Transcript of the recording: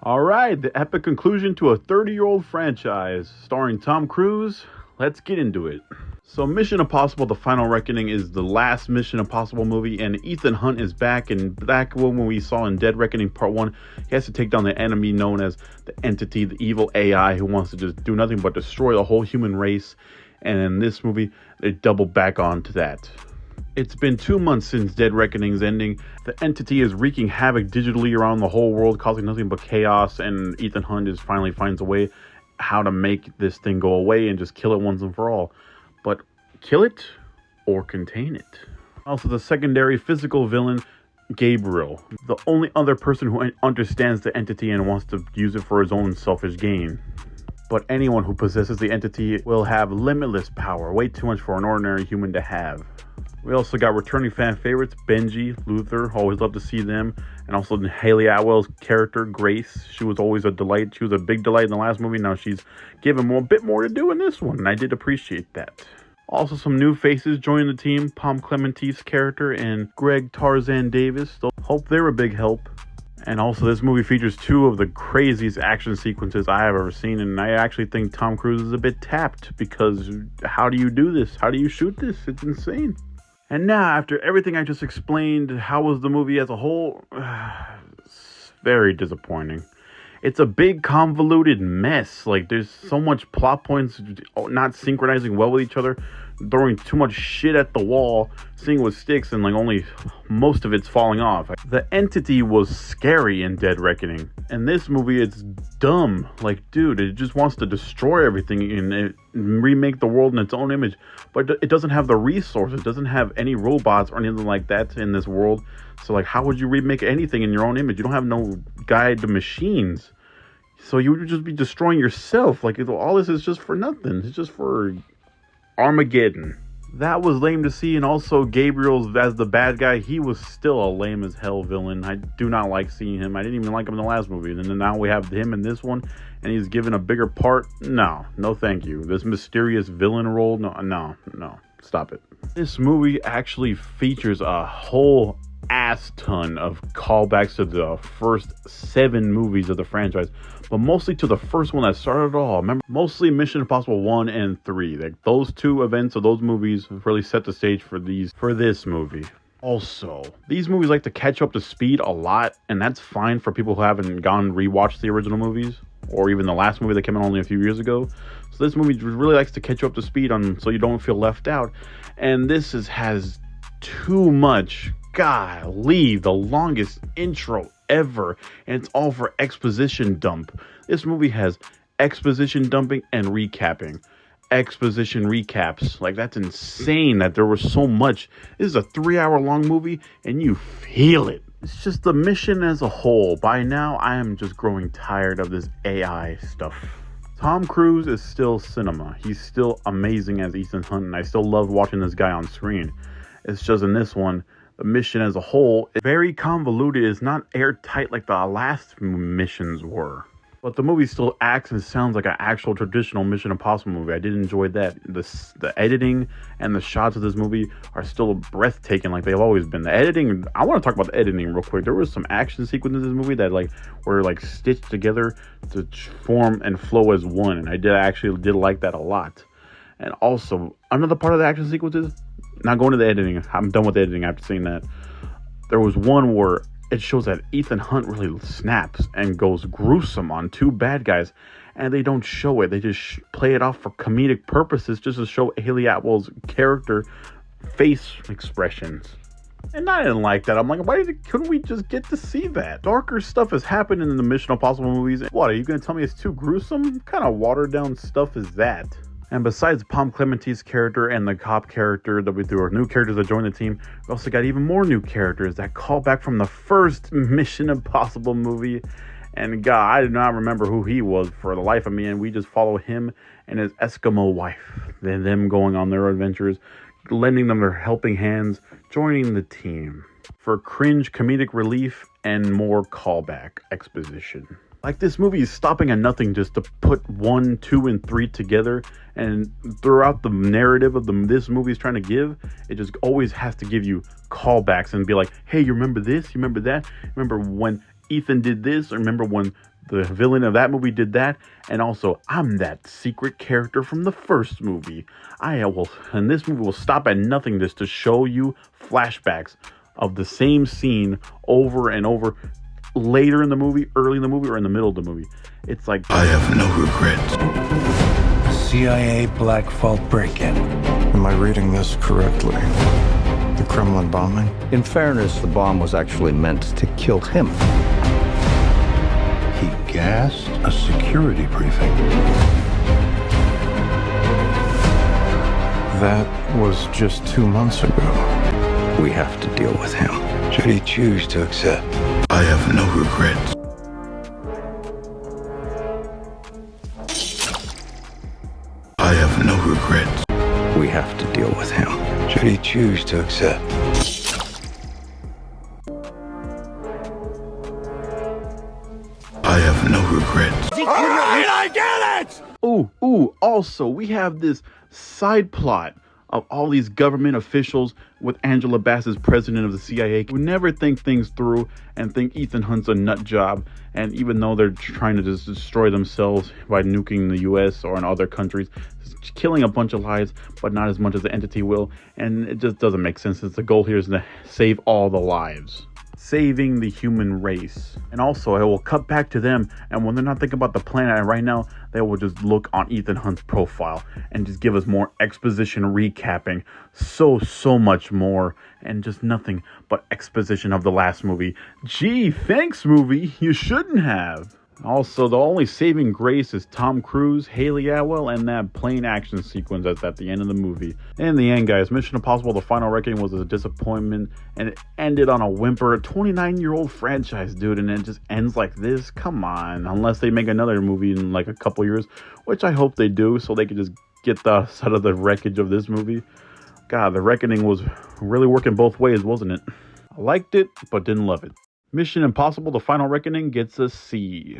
All right, the epic conclusion to a 30-year-old franchise starring Tom Cruise. Let's get into it. So Mission Impossible: The Final Reckoning is the last Mission Impossible movie, and Ethan Hunt is back. And back when we saw in Dead Reckoning Part 1, he has to take down the enemy known as the Entity, the evil AI who wants to just do nothing but destroy the whole human race. And in this movie, they double back onto that. It's been 2 months since Dead Reckoning's ending. The Entity is wreaking havoc digitally around the whole world, causing nothing but chaos, and Ethan Hunt finally finds a way how to make this thing go away and just kill it once and for all. But kill it or contain it. Also, the secondary physical villain, Gabriel, the only other person who understands the Entity and wants to use it for his own selfish gain. But anyone who possesses the Entity will have limitless power, way too much for an ordinary human to have. We also got returning fan favorites, Benji, Luther, always love to see them, and also Haley Atwell's character, Grace. She was always a delight. She was a big delight in the last movie. Now she's given a bit more to do in this one, and I did appreciate that. Also, some new faces joined the team, Pom Clementine's character and Greg Tarzan Davis. So hope they're a big help. And also, this movie features two of the craziest action sequences I have ever seen, and I actually think Tom Cruise is a bit tapped, because how do you do this? How do you shoot this? It's insane. And now, after everything I just explained, how was the movie as a whole? It's very disappointing. It's a big convoluted mess. Like, there's so much plot points not synchronizing well with each other, throwing too much shit at the wall, seeing what sticks, and like only most of it's falling off. The Entity was scary in Dead Reckoning. In this movie, it's dumb. Like, dude, it just wants to destroy everything and remake the world in its own image. But it doesn't have the resources. It doesn't have any robots or anything like that in this world. So, like, how would you remake anything in your own image? You don't have no guide to machines. So you would just be destroying yourself. Like, all this is just for nothing. It's just for Armageddon. That was lame to see. And also, Gabriel as the bad guy, he was still a lame as hell villain. I do not like seeing him. I didn't even like him in the last movie. And then now we have him in this one, and he's given a bigger part. No thank you. This mysterious villain role, no, stop it. This movie actually features a whole ass ton of callbacks to the first 7 movies of the franchise, but mostly to the first one that started it all. Remember, mostly Mission Impossible 1 and 3. Like, those two events of those movies really set the stage for this movie. Also, these movies like to catch up to speed a lot, and that's fine for people who haven't gone and rewatched the original movies, or even the last movie that came out only a few years ago. So this movie really likes to catch you up to speed so you don't feel left out. And this has too much. Golly, the longest intro ever, and it's all for exposition dump. This movie has exposition dumping and recapping. Exposition recaps. Like, that's insane that there was so much. This is a 3-hour-long movie, and you feel it. It's just the mission as a whole. By now, I am just growing tired of this AI stuff. Tom Cruise is still cinema. He's still amazing as Ethan Hunt, and I still love watching this guy on screen. It's just in this one, the mission as a whole is very convoluted. It's not airtight like the last missions were. But the movie still acts and sounds like an actual traditional Mission Impossible movie. I did enjoy that. The editing and the shots of this movie are still breathtaking like they've always been. The editing, I want to talk about the editing real quick. There was some action sequences in this movie that were stitched together to form and flow as one. And I did like that a lot. And also, another part of the action sequences, not going to the editing. I'm done with the editing after seeing that. There was one where it shows that Ethan Hunt really snaps and goes gruesome on 2 bad guys, and they don't show it. They just play it off for comedic purposes, just to show Haley Atwell's character face expressions. And I didn't like that. I'm like, couldn't we just get to see that? Darker stuff has happened in the Mission Impossible movies. What, are you going to tell me it's too gruesome? What kind of watered down stuff is that? And besides Pom Clementine's character and the cop character, there were new characters that joined the team. We also got even more new characters that call back from the first Mission Impossible movie. And God, I do not remember who he was for the life of me. And we just follow him and his Eskimo wife. Then them going on their adventures, lending them their helping hands, joining the team for cringe comedic relief and more callback exposition. Like, this movie is stopping at nothing just to put 1, 2, and 3 together, and throughout the narrative of this movie is trying to give, it just always has to give you callbacks and be like, hey, you remember this? You remember that? Remember when Ethan did this? Or remember when The villain of that movie did that, and also I'm that secret character from the first movie. And this movie will stop at nothing just to show you flashbacks of the same scene over and over later in the movie, early in the movie, or in the middle of the movie. It's like, I have no regrets. CIA Black Vault break-in. Am I reading this correctly? The Kremlin bombing? In fairness, the bomb was actually meant to kill him. He gassed a security briefing. That was just 2 months ago. We have to deal with him. Should he choose to accept? I have no regrets. I have no regrets. We have to deal with him. Should he choose to accept? I have no regrets. Also, we have this side plot of all these government officials with Angela Bassett, president of the CIA, who never think things through and think Ethan Hunt's a nut job. And even though they're trying to just destroy themselves by nuking the US or in other countries, killing a bunch of lives, but not as much as the entity will. And it just doesn't make sense, since the goal here is to save all the lives. Saving the human race. And also, it will cut back to them, and when they're not thinking about the planet right now, they will just look on Ethan Hunt's profile and just give us more exposition recapping. So much more, and just nothing but exposition of the last movie. Gee, thanks movie, you shouldn't have. Also, the only saving grace is Tom Cruise, Haley Atwell, and that plane action sequence that's at the end of the movie. In the end, guys, Mission Impossible: The Final Reckoning was a disappointment, and it ended on a whimper. A 29-year-old franchise, dude, and it just ends like this? Come on. Unless they make another movie in like a couple years, which I hope they do, so they can just get us out of the wreckage of this movie. God, The Reckoning was really working both ways, wasn't it? I liked it, but didn't love it. Mission Impossible: The Final Reckoning gets a C.